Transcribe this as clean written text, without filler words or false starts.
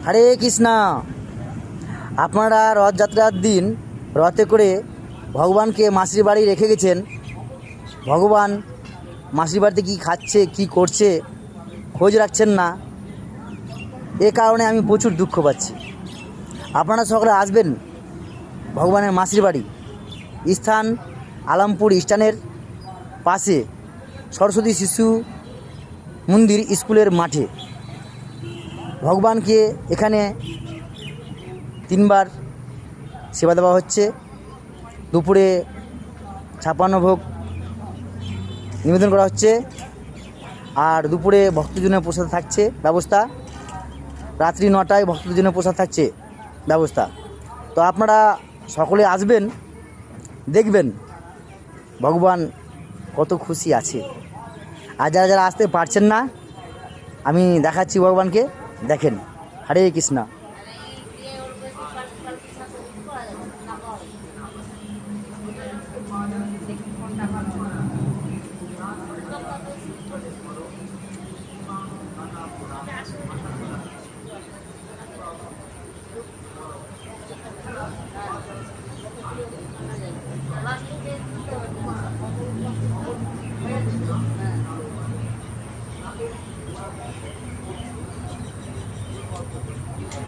হরে কৃষ্ণা। আপনারা রথযাত্রার দিন রথে করে ভগবানকে মাসির বাড়ি রেখে গেছেন। ভগবান মাসির বাড়িতে কী খাচ্ছে কী করছে খোঁজ রাখছেন না, এ কারণে আমি প্রচুর দুঃখ পাচ্ছি। আপনারা সকলে আসবেন ভগবানের মাসির বাড়ি, স্থান আলামপুর স্ট্যান্ডের পাশে সরস্বতী শিশু মন্দির স্কুলের মাঠে। ভগবানকে এখানে 3 বার সেবা দেওয়া হচ্ছে। দুপুরে 56 ভোগ নিবেদন করা হচ্ছে, আর দুপুরে ভক্তদের জন্য প্রসাদ থাকছে ব্যবস্থা। রাত্রি 9টায় ভক্তদের জন্য প্রসাদ থাকছে ব্যবস্থা। তো আপনারা সকলে আসবেন, দেখবেন ভগবান কত খুশি আছে। আর যারা যারা আসতে পারছেন না, আমি দেখাচ্ছি ভগবানকে, দেখেন। হরে কৃষ্ণা।